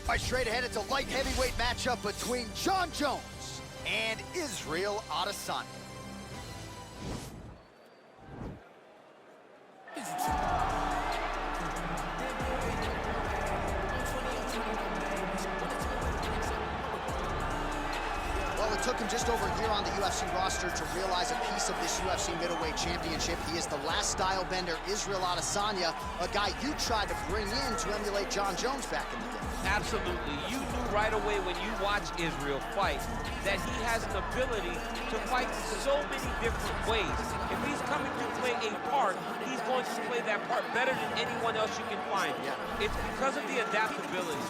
All right, straight ahead, it's a light heavyweight matchup between Jon Jones and Israel Adesanya. Well, it took him just over a year on the UFC roster to realize a piece of this UFC middleweight championship. He is the last Stylebender, Israel Adesanya, a guy you tried to bring in to emulate Jon Jones back in the day. Absolutely. You knew right away when you watch Israel fight that he has an ability to fight so many different ways. If he's coming to play a part, he's going to play that part better than anyone else you can find. Yeah. It's because of the adaptability.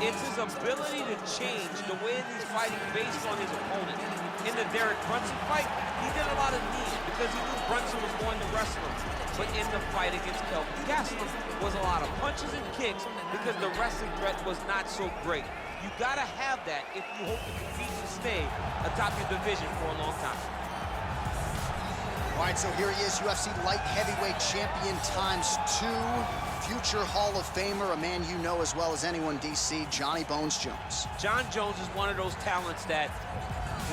It's his ability to change the way he's fighting based on his opponent. In the Derek Brunson fight, he did a lot of knees because he knew Brunson was going to wrestle him. But in the fight against Kelvin Gastelum was a lot of punches and kicks because the wrestling threat was not so great. You gotta have that if you hope to compete and stay atop your division for a long time. All right, so here he is, UFC light heavyweight champion ×2, future Hall of Famer, a man you know as well as anyone, DC, Johnny Bones Jones. Jon Jones is one of those talents that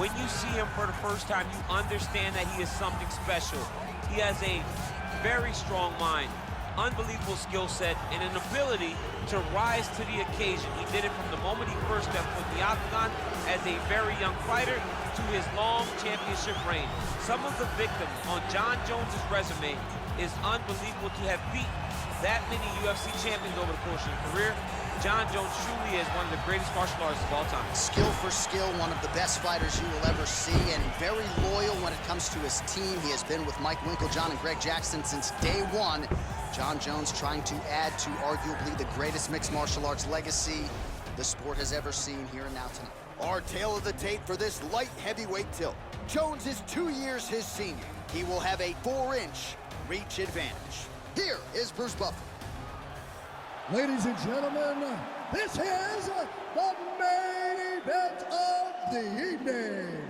when you see him for the first time, you understand that he is something special. He has a very strong mind, unbelievable skill set, and an ability to rise to the occasion. He did it from the moment he first stepped foot in the octagon as a very young fighter to his long championship reign. Some of the victims on Jon Jones' resume is unbelievable to have beaten that many UFC champions over the course of his career. Jon Jones truly is one of the greatest martial artists of all time. Skill for skill, one of the best fighters you will ever see, and very loyal when it comes to his team. He has been with Mike Winkeljohn and Greg Jackson since day one. Jon Jones trying to add to arguably the greatest mixed martial arts legacy the sport has ever seen here and now tonight. Our tale of the tape for this light heavyweight tilt. Jones is 2 years his senior. He will have a 4-inch reach advantage. Here is Bruce Buffer. Ladies and gentlemen, this is the main event of the evening.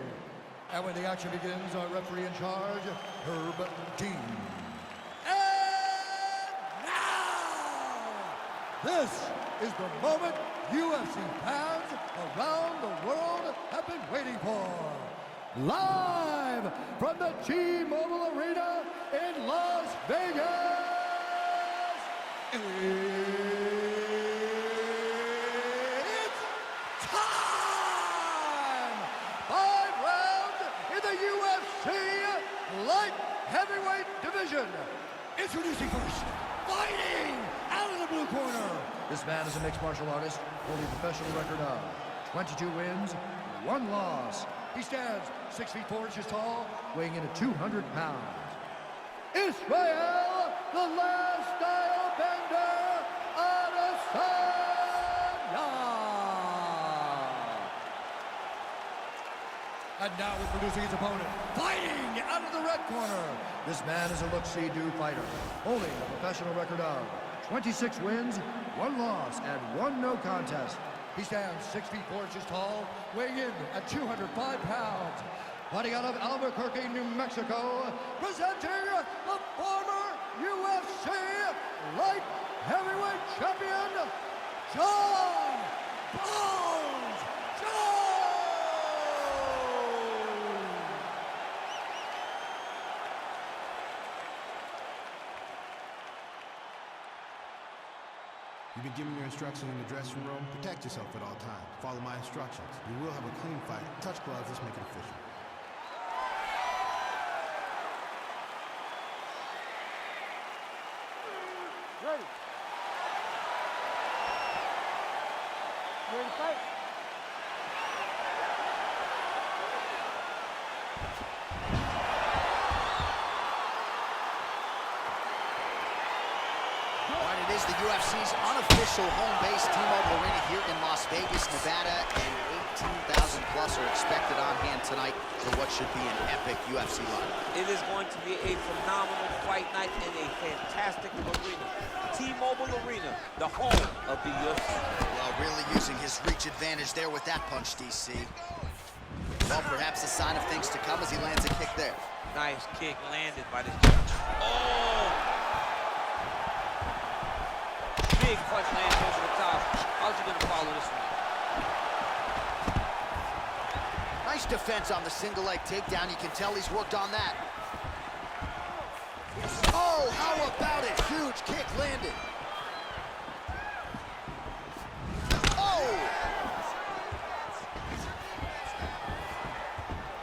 And when the action begins, our referee in charge, Herb Dean. And now, this is the moment UFC fans around the world have been waiting for. Live from the T-Mobile Arena in Las Vegas. It's time! 5 rounds in the UFC light heavyweight division. Introducing first, fighting out of the blue corner. This man is a mixed martial artist holding a professional record of 22 wins, 1 loss. He stands 6 feet 4 inches tall, weighing in at 200 pounds. Israel, the last Stylebender, Adesanya. And now introducing his opponent, fighting out of the red corner. This man is a look-see-do fighter, holding a professional record of 26 wins, 1 loss, and 1 no contest. He stands 6 feet 4 inches tall, weighing in at 205 pounds. Fighting out of Albuquerque, New Mexico, presenting the former UFC light heavyweight champion, Jon Bones Jones! You've been given your instructions in the dressing room. Protect yourself at all times. Follow my instructions. You will have a clean fight. Touch gloves, let's make it official. Ready. Ready to fight? It is the UFC's unofficial home base, T-Mobile Arena here in Las Vegas, Nevada, and 18,000 plus are expected on hand tonight for what should be an epic UFC lineup. It is going to be a phenomenal fight night in a fantastic arena. T-Mobile Arena, the home of the UFC. Well, really using his reach advantage there with that punch, DC. Well, perhaps a sign of things to come as he lands a kick there. Nice kick landed by this judge. Oh! Big punch lands over the top. How's he going to follow this Nice defense on the single leg takedown. You can tell he's worked on that. Oh, how about it? Huge kick landed. Oh!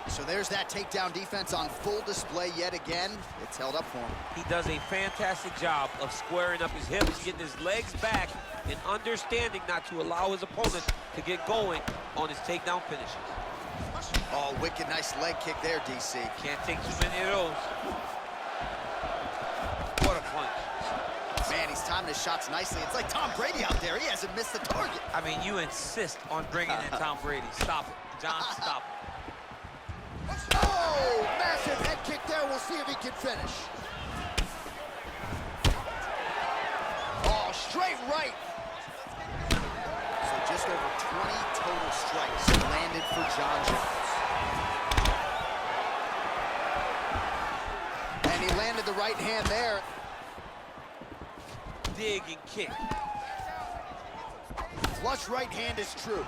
So there's that takedown defense on full display yet again. It's held up for him. He does a fantastic job of squaring up his hips, getting his legs back, and understanding not to allow his opponent to get going on his takedown finishes. Oh, wicked nice leg kick there, DC. Can't take too many of those. What a punch. Man, he's timing his shots nicely. It's like Tom Brady out there. He hasn't missed the target. I mean, you insist on bringing in Tom Brady. Stop it. John, stop it. Oh, massive head kick there. We'll see if he can finish. Oh, straight right. So just over 20 total strikes landed for John Jones. And he landed the right hand there. Dig and kick. Flush right hand is true.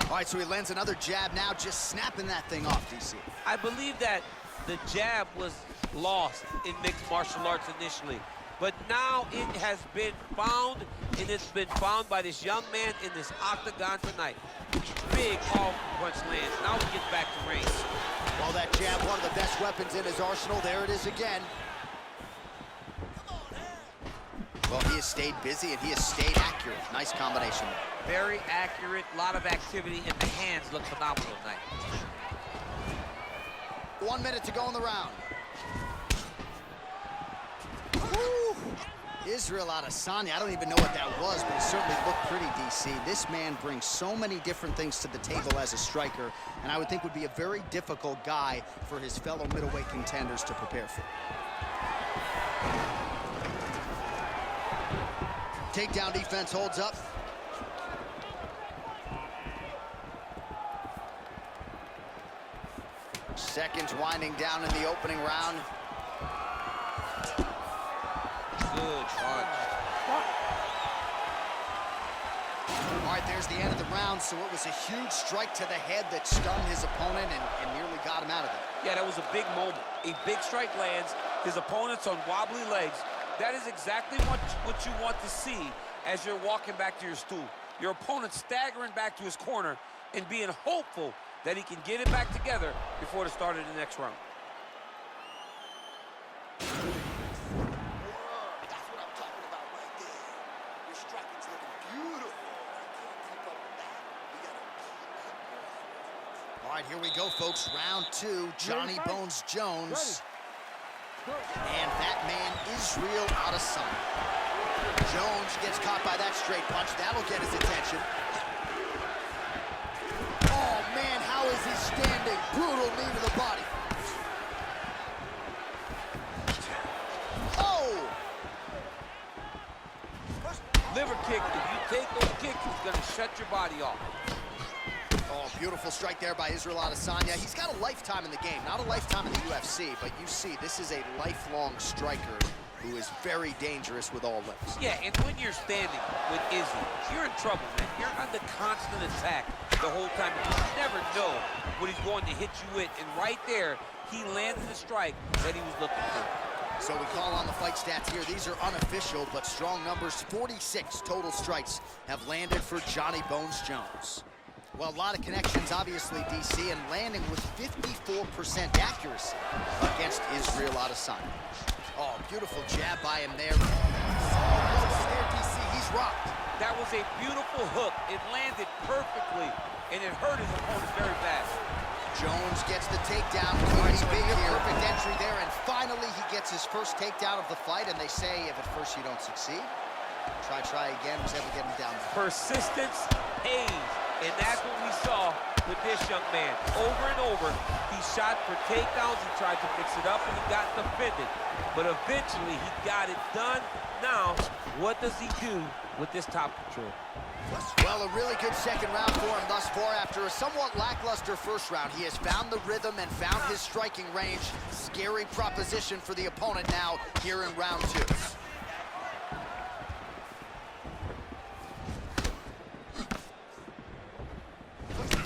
All right, so he lands another jab now, just snapping that thing off, DC. I believe that the jab was lost in mixed martial arts initially, but now it has been found, and it's been found by this young man in this octagon tonight. Big all punch lands. Now he gets back to range. Well, that jab, one of the best weapons in his arsenal. There it is again. Well, he has stayed busy and he has stayed accurate. Nice combination. Very accurate, a lot of activity, and the hands look phenomenal tonight. 1 minute to go in the round. Woo! Israel Adesanya, I don't even know what that was, but it certainly looked pretty, DC. This man brings so many different things to the table as a striker, and I would think would be a very difficult guy for his fellow middleweight contenders to prepare for. Takedown defense holds up. Seconds winding down in the opening round. Good punch. All right, there's the end of the round, so it was a huge strike to the head that stunned his opponent and nearly got him out of it. Yeah, that was a big moment. A big strike lands, his opponent's on wobbly legs. That is exactly what you want to see as you're walking back to your stool. Your opponent staggering back to his corner and being hopeful that he can get it back together before the start of the next round. That's what I'm talking about right there. Your striking's looking beautiful. I can't keep up with that. We gotta keep going. All right, here we go, folks. Round two, Johnny Bones Jones. And that man, Israel Adesanya. Jones gets caught by that straight punch. That'll get his attention. Oh, man, how is he standing? Brutal knee to the body. Oh! Liver kick, if you take those kicks, it's gonna shut your body off. Oh, beautiful strike there by Israel Adesanya. He's got a lifetime in the game, not a lifetime in the UFC, but you see, this is a lifelong striker who is very dangerous with all limbs. Yeah, and when you're standing with Izzy, you're in trouble, man. You're under constant attack the whole time. You never know what he's going to hit you with, and right there, he landed the strike that he was looking for. So we call on the fight stats here. These are unofficial, but strong numbers. 46 total strikes have landed for Johnny Bones Jones. Well, a lot of connections, obviously, DC, and landing with 54% accuracy against Israel Adesanya. Oh, beautiful jab by him there. There, DC, he's rocked. That was a beautiful hook. It landed perfectly, and it hurt his opponent very bad. Jones gets the takedown. Pretty big here. Perfect entry there, and finally he gets his first takedown of the fight, and they say if at first you don't succeed, try again. Was able to get him down. Persistence pays. And that's what we saw with this young man. Over and over, he shot for takedowns, he tried to mix it up, and he got defended. But eventually, he got it done. Now, what does he do with this top control? Well, a really good second round for him thus far. After a somewhat lackluster first round, he has found the rhythm and found his striking range. Scary proposition for the opponent now here in round two.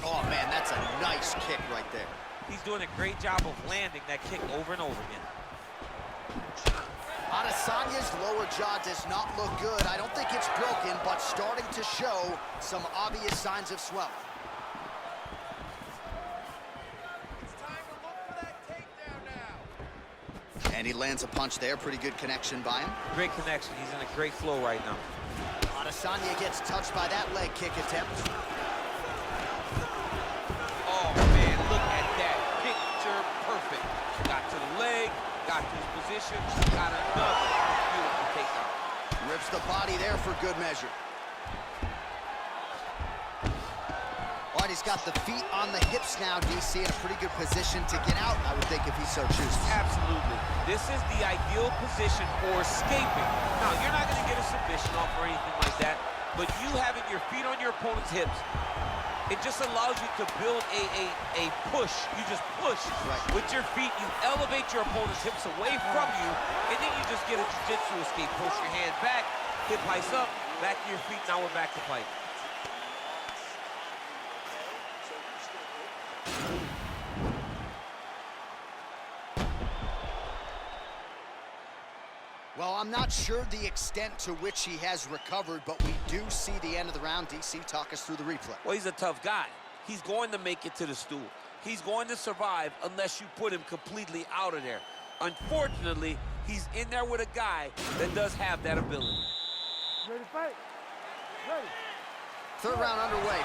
Oh, man, that's a nice Nice kick right there. He's doing a great job of landing that kick over and over again. Adesanya's lower jaw does not look good. I don't think it's broken, but starting to show some obvious signs of swelling. It's time to look for that takedown now. And he lands a punch there. Pretty good connection by him. Great connection. He's in a great flow right now. Adesanya gets touched by that leg kick attempt. Oh, man, look at that. Picture perfect. Got to the leg, got to his position, got another beautiful takedown. Rips the body there for good measure. All right, he's got the feet on the hips now, DC, in a pretty good position to get out, I would think, if he so chooses. Absolutely. This is the ideal position for escaping. Now, you're not going to get a submission off or anything like that, but you having your feet on your opponent's hips, it just allows you to build a push. You just push with your feet. You elevate your opponent's hips away from you, and then you just get a jiu-jitsu escape. Push your hand back, hip heights up, back to your feet. Now we're back to fight. Well, I'm not sure the extent to which he has recovered, but we do see the end of the round. DC, talk us through the replay. Well, he's a tough guy. He's going to make it to the stool. He's going to survive unless you put him completely out of there. Unfortunately, he's in there with a guy that does have that ability. Ready to fight? Ready. Third round underway.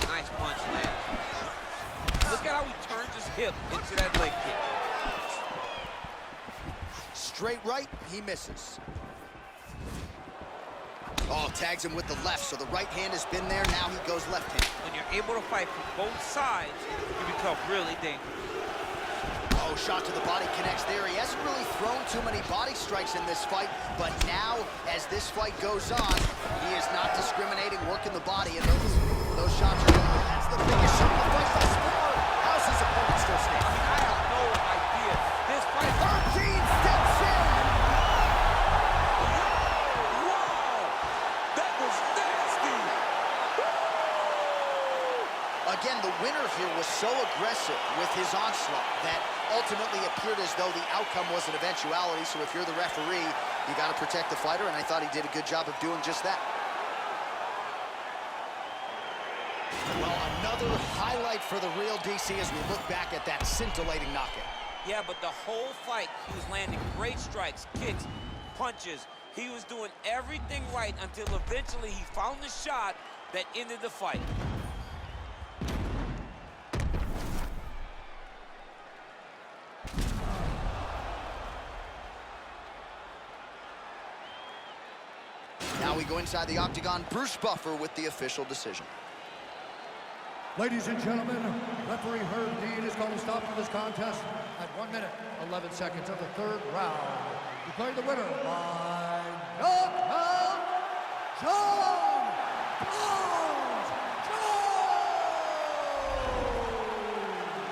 Nice punch, man. Look at how he turns his hip into that leg kick. Straight right, he misses. Oh, tags him with the left, so the right hand has been there. Now he goes left hand. When you're able to fight from both sides, you become really dangerous. Oh, shot to the body connects there. He hasn't really thrown too many body strikes in this fight, but now, as this fight goes on, he is not discriminating, working the body, and those shots are good. That's the biggest shot of the fight thus far. How's his opponent still standing? I mean, I have no idea. This fight... 13 steps in! Wow! That was nasty! Again, the winner here was so aggressive with his onslaught that ultimately appeared as though the outcome was an eventuality. So if you're the referee, you got to protect the fighter, and I thought he did a good job of doing just that. Well, another highlight for the real DC as we look back at that scintillating knockout. Yeah, but the whole fight, he was landing great strikes, kicks, punches. He was doing everything right until eventually he found the shot that ended the fight. Now we go inside the octagon. Bruce Buffer with the official decision. Ladies and gentlemen, referee Herb Dean is going to stop for this contest at 1 minute, 11 seconds of the third round. Declaring the winner by knockout, Jon Jones!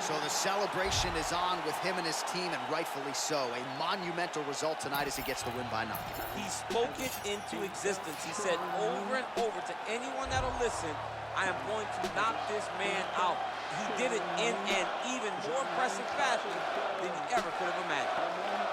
So the celebration is on with him and his team, and rightfully so. A monumental result tonight as he gets the win by knockout. He spoke it into existence. He said over and over to anyone that'll listen, I am going to knock this man out. He did it in an even more impressive fashion than he ever could have imagined.